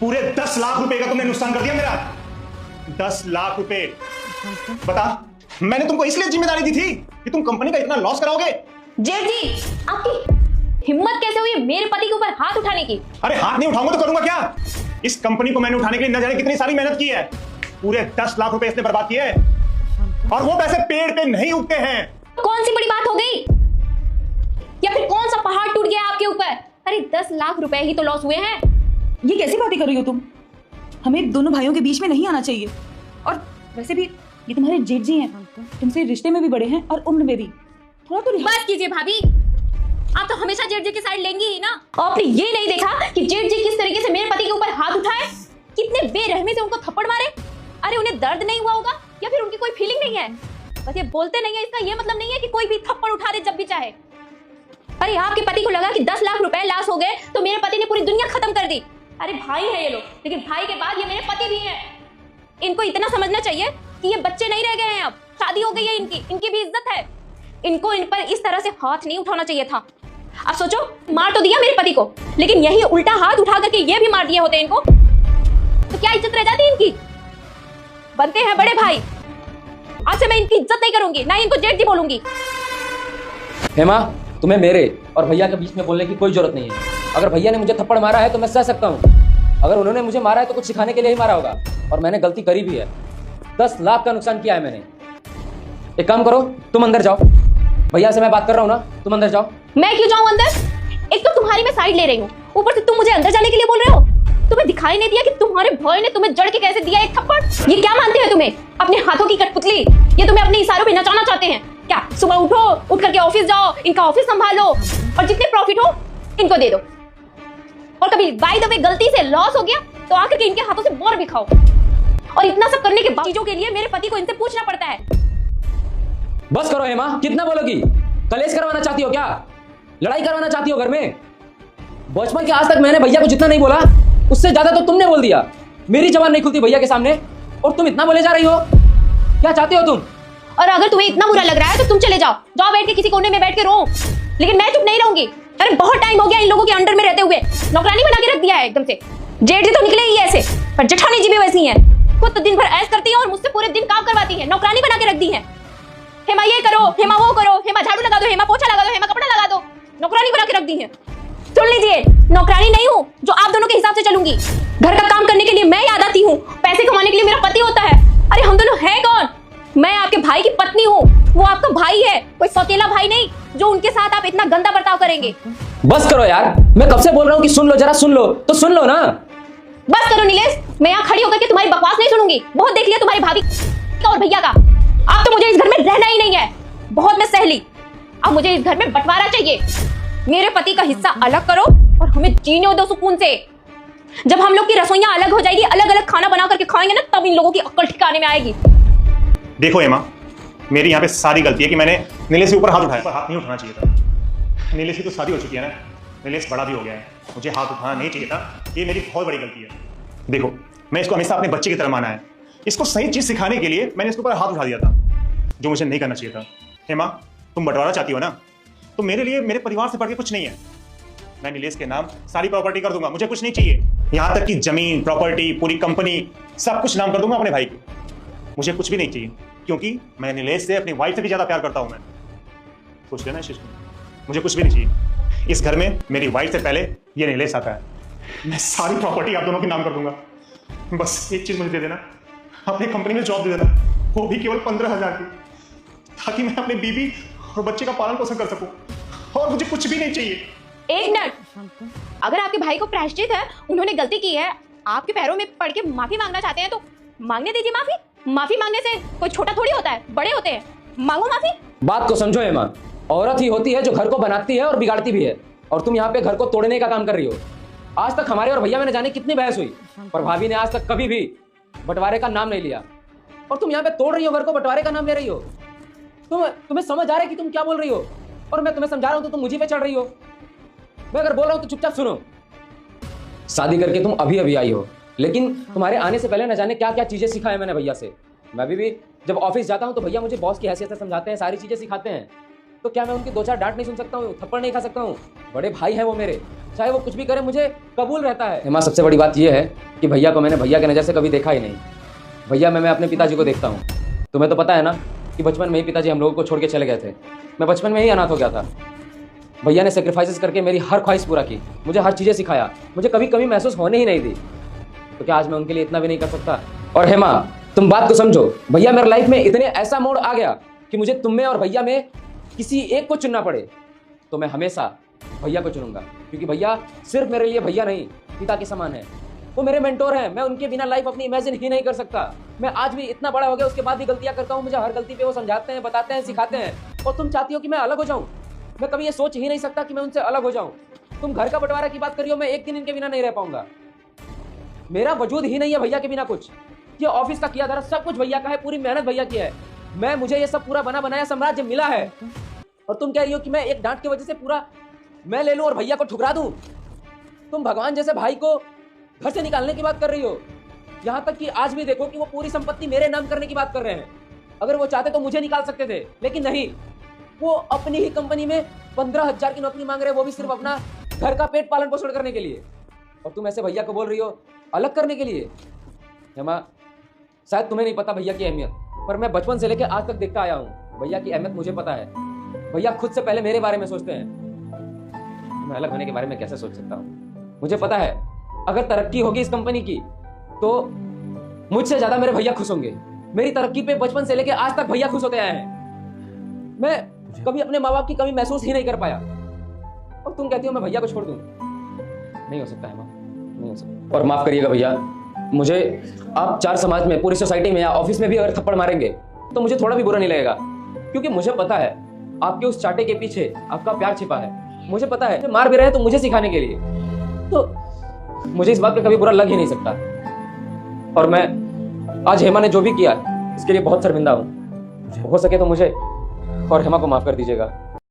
पूरे 10 लाख रुपए का तुमने नुकसान कर दिया मेरा। 10 लाख रुपए। बता, मैंने तुमको इसलिए जिम्मेदारी दी थी कि तुम कंपनी का इतना लॉस कराओगे। जेठ जी, आपकी हिम्मत कैसे हुई मेरे पति के ऊपर हाथ उठाने की? अरे हाथ नहीं उठाऊंगा तो करूंगा क्या? इस कंपनी को मैंने उठाने के लिए न जाने कितनी सारी मेहनत की है। पूरे 10 लाख रुपए इसने बर्बाद किए और वो पैसे पेड़ पे नहीं उगते हैं। कौन सी बड़ी बात हो गई? या फिर कौन सा पहाड़ टूट गया आपके ऊपर? अरे 10 लाख रुपए ही तो लॉस हुए हैं। ये कैसी बातें कर रही हो तुम? हमें दोनों भाइयों के बीच में नहीं आना चाहिए। और वैसे भी ये तुम्हारे जेठ जी हैं, तुमसे रिश्ते में भी बड़े हैं और उम्र में भी। थोड़ा तो बस कीजिए भाभी, आप तो हमेशा जेठ जी की साइड लेंगी ही ना। आपने ये नहीं देखा कि जेठ जी किस तरीके से मेरे पति के ऊपर हाथ उठाए, कितने बेरहमी से उनको थप्पड़ मारे। अरे उन्हें दर्द नहीं हुआ होगा या फिर उनकी कोई फीलिंग नहीं है? बस ये बोलते नहीं है, इसका ये मतलब नहीं है कि कोई भी थप्पड़ उठा दे जब भी चाहे। अरे आपके पति को लगा कि 10 लाख रुपए लॉस हो गए तो मेरे पति ने पूरी दुनिया खत्म कर दी। अरे भाई है ये लोग, लेकिन भाई के बाद ये मेरे पति भी हैं। इनको इतना समझना चाहिए कि ये बच्चे नहीं रह गए हैं, अब शादी हो गई है इनकी भी इज्जत है। इनको इन पर इस तरह से हाथ नहीं उठाना चाहिए था। अब सोचो, मार तो दिया मेरे पति को, लेकिन यही उल्टा हाथ उठा करके ये भी मार दिए होते इनको, तो क्या इज्जत रह जाती इनकी? बनते हैं बड़े भाई। आज से मैं इनकी इज्जत नहीं करूंगी, ना इनको जेठ जी बोलूंगी। हेमा, तुम्हें मेरे और भैया के बीच में बोलने की कोई जरूरत नहीं है। अगर भैया ने मुझे थप्पड़ मारा है तो मैं सह सकता हूँ। अगर उन्होंने मुझे मारा है तो कुछ सिखाने के लिए ही मारा होगा, और मैंने गलती करी भी है। 10 लाख का नुकसान किया है मैंने। एक काम करो, तुम अंदर जाओ। भैया से मैं बात कर रहा हूँ ना, तुम अंदर जाओ। मैं क्यों जाऊं अंदर? एक तो तुम्हारी मैं साइड ले रही हूँ, ऊपर से तुम मुझे अंदर जाने के लिए बोल रहे हो। तुम्हें दिखाई नहीं दिया कि तुम्हारे भाई ने तुम्हें जड़ के कैसे दिया एक थप्पड़? ये क्या मानते हैं तुम्हें? अपने हाथों की कठपुतली? ये तुम्हें अपने इशारों पे नचाना चाहते हैं क्या? सुबह उठो, उठ करके ऑफिस जाओ, इनका ऑफिस संभालो और जितने प्रॉफिट हो इनको दे दो। और कभी बाय द वे गलती से लॉस हो गया तो आकर के इनके हाथों से बोर भी खाओ। और इतना सब करने के बाद चीजों के लिए मेरे पति को इनसे पूछना पड़ता है। बस करो हेमा, कितना बोलोगी? कलेश करवाना चाहती हो क्या? लड़ाई करवाना चाहती हो घर में? बचपन के आज तक मैंने भैया को जितना नहीं बोला, उससे ज्यादा तो तुमने बोल दिया। मेरी जबान नहीं खुलती भैया के सामने और तुम इतना बोले जा रही हो। क्या चाहती हो तुम? और अगर तुम्हें इतना बुरा लग रहा है तो तुम चले जाओ, जाओ बैठ के किसी कोने में बैठ के रो। लेकिन मैं चुप नहीं रहूंगी। अरे बहुत टाइम हो गया इन लोगों के अंडर में रहते हुए, नौकरानी बना के रख दिया है एकदम से। जेठ जी तो निकले ही ऐसे, पर जेठानी जी भी वैसी हैं। खुद तो दिन भर ऐश करती है और मुझसे पूरे दिन काम करवाती है, नौकरानी बना के रख दी है। हेमा ये करो, हेमा वो करो, हेमा झाड़ू लगा दो, हेमा पोछा लगा दो, हेमा कपड़ा लगा दो, नौकरानी बना के रख दी है। सुन लीजिए, नौकरानी नहीं हूँ जो आप दोनों के हिसाब से चलूंगी। घर का काम करने के लिए मैं याद आती हूँ, पैसे कमाने के लिए मेरा पति होता है। अरे हम दोनों हैं कौन? मैं आपके भाई की पत्नी हूँ, वो आपका भाई है, कोई सौतेला भाई नहीं जो उनके साथ आप इतना गंदा बर्ताव करेंगे। बस करो यार, मैं कब से बोल रहा हूँ कि सुन लो, जरा सुन लो तो सुन लो ना। बस करो नीलेश, मैं यहाँ खड़ी होकर के तुम्हारी बकवास नहीं सुनूंगी। बहुत देख लिया तुम्हारी भाभी का और भैया का। अब तो मुझे इस घर में रहना ही नहीं है, बहुत मैं सह ली। अब मुझे इस घर में बंटवारा चाहिए। मेरे पति का हिस्सा अलग करो और हमें जीने दो सुकून से। जब हम लोग की रसोइयां अलग हो जाएगी, अलग अलग खाना बना करके खाएंगे ना, तब इन लोगों की अक्ल ठिकाने में आएगी। देखो हेमा, मेरी यहाँ पे सारी गलती है कि मैंने नीलेश के ऊपर हाथ उठाया। हाथ नहीं उठाना चाहिए था। नीलेश की तो शादी हो चुकी है ना, नीलेश बड़ा भी हो गया है, मुझे हाथ उठाना नहीं चाहिए था। ये मेरी बहुत बड़ी गलती है। देखो, मैं इसको हमेशा अपने बच्चे की तरह माना है। इसको सही चीज सिखाने के लिए मैंने इसके ऊपर हाथ उठा दिया था, जो मुझे नहीं करना चाहिए था। हेमा, तुम बंटवारा चाहती हो ना, तो मेरे लिए मेरे परिवार से बढ़ के कुछ नहीं है। मैं नीलेश के नाम सारी प्रॉपर्टी कर दूंगा, मुझे कुछ नहीं चाहिए। यहाँ तक कि जमीन, प्रॉपर्टी, पूरी कंपनी, सब कुछ नाम कर दूंगा अपने भाई को। मुझे कुछ भी नहीं चाहिए, क्योंकि मैं नीलेश से, अपनी वाइफ से भी ज्यादा प्यार करता हूं। मैं सोच लेना इस चीज को, मुझे कुछ भी नहीं चाहिए। इस घर में मेरी वाइफ से पहले ये नीलेश आता है। मैं सारी प्रॉपर्टी आप दोनों के नाम कर दूंगा। बस एक चीज मुझे दे देना, अपनी कंपनी में जॉब दे देना, वो भी केवल 15,000 की, ताकि मैं अपनी बीवी और बच्चे का पालन पोषण कर सकूं। और मुझे कुछ भी नहीं चाहिए। एक मिनट, अगर आपके भाई को प्रायश्चित है, उन्होंने गलती की है, आपके पैरों में पड़ के माफी मांगना चाहते हैं तो मांगने दीजिए माफी। माफी मांगने से कोई छोटा थोड़ी होता है, बड़े होते हैं। मांगो माफी। बात को समझो हेमा, औरत ही होती है जो घर को बनाती है और बिगाड़ती भी है, और तुम यहाँ पे घर को तोड़ने का काम कर रही हो। आज तक हमारे और भैया में न जाने कितनी बहस हुई, पर भाभी ने आज तक कभी भी बंटवारे का नाम नहीं लिया, और तुम यहाँ पे तोड़ रही हो घर को, बंटवारे का नाम ले रही हो। तुम्हें समझ आ रहा है कि तुम क्या बोल रही हो? और मैं तुम्हें समझा रहा हूं तो तुम मुझे पे चढ़ रही हो। मैं अगर बोल रहा हूं तो चुपचाप सुनो। शादी करके तुम अभी अभी आई हो, लेकिन तुम्हारे आने से पहले न जाने क्या क्या चीजें सिखाई मैंने भैया से। मैं भी जब ऑफिस जाता हूं तो भैया मुझे बॉस की हैसियत से समझाते हैं, सारी चीजें सिखाते हैं। तो क्या मैं उनकी 2-4 डांट नहीं सुन सकता हूँ, थप्पड़ नहीं खा सकता हूँ? बड़े भाई हैं वो मेरे, चाहे वो कुछ भी करे मुझे कबूल रहता है। हेमा, सबसे बड़ी बात यह है कि भैया को मैंने भैया के नज़र से कभी देखा ही नहीं। भैया मैं अपने पिताजी को देखता हूँ। तुम्हें तो पता है ना कि बचपन में ही पिताजी हम लोगों को छोड़ के चले गए थे। मैं बचपन में ही अनाथ हो गया था। भैया ने सेक्रीफाइसेस करके मेरी हर ख्वाहिश पूरा की, मुझे हर चीज़ें सिखाया, मुझे कभी कमी महसूस होने ही नहीं दी। तो क्या आज मैं उनके लिए इतना भी नहीं कर सकता? और हेमा, तुम बात को समझो, भैया मेरे लाइफ में इतने ऐसा मोड़ आ गया कि मुझे तुम में और भैया में किसी एक को चुनना पड़े तो मैं हमेशा भैया को चुनूंगा, क्योंकि भैया सिर्फ मेरे लिए भैया नहीं, पिता के समान है। वो मेरे मेंटोर हैं, मैं उनके बिना लाइफ अपनी इमेजिन ही नहीं कर सकता। मैं आज भी इतना बड़ा हो गया, उसके बाद भी गलतियां करता हूँ। मुझे हर गलती पे वो समझाते हैं, बताते हैं, सिखाते हैं। और तुम चाहती हो कि मैं अलग हो जाऊं? मैं कभी ये सोच ही नहीं सकता कि मैं उनसे अलग हो जाऊं। तुम घर का बंटवारा की बात करी हो, मैं एक दिन इनके बिना नहीं रह पाऊंगा। मेरा वजूद ही नहीं है भैया के बिना कुछ। ये ऑफिस का किया धरा सब कुछ भैया का है, पूरी मेहनत भैया की है। मुझे ये सब पूरा बना बनाया साम्राज्य मिला है, और तुम कह रही हो कि मैं एक डांट की वजह से पूरा मैं ले लूं और भैया को ठुकरा दूं? तुम भगवान जैसे भाई को घर से निकालने की बात कर रही हो। यहां तक कि आज भी देखो कि वो पूरी संपत्ति मेरे नाम करने की बात कर रहे हैं। अगर वो चाहते तो मुझे निकाल सकते थे, लेकिन नहीं, वो अपनी ही कंपनी में 15,000 की नौकरी मांग रहे हैं, वो भी सिर्फ अपना घर का पेट पालन पोषण करने के लिए। और तुम ऐसे भैया को बोल रही हो अलग करने के लिए? हेमा, शायद तुम्हें नहीं पता भैया की अहमियत, पर मैं बचपन से लेकर आज तक देखता आया हूँ। भैया की अहमियत मुझे पता है। भैया खुद से पहले मेरे बारे में सोचते हैं। मैं अलग होने के बारे में कैसे सोच सकता हूँ? मुझे पता है अगर तरक्की होगी इस कंपनी की तो मुझसे ज्यादा मेरे भैया खुश होंगे। मेरी तरक्की पे बचपन से लेकर आज तक भैया खुश होते आए हैं। मैं कभी अपने माँ बाप की कमी महसूस ही नहीं कर पाया, और तुम कहती हो मैं भैया को छोड़ दूं? नहीं हो सकता है माँ, नहीं हो सकता। और माफ करिएगा भैया, मुझे आप चार समाज में, पूरी सोसाइटी में या ऑफिस में भी अगर थप्पड़ मारेंगे तो मुझे थोड़ा भी बुरा नहीं लगेगा, क्योंकि मुझे पता है आपके उस चाटे के पीछे आपका प्यार छिपा है। मुझे पता है मार भी रहे हैं तो मुझे सिखाने के लिए, तो मुझे इस बात का कभी बुरा लग ही नहीं सकता। और मैं आज हेमा ने जो भी किया इसके लिए बहुत शर्मिंदा हूँ। हो सके तो मुझे और हेमा को माफ कर दीजिएगा।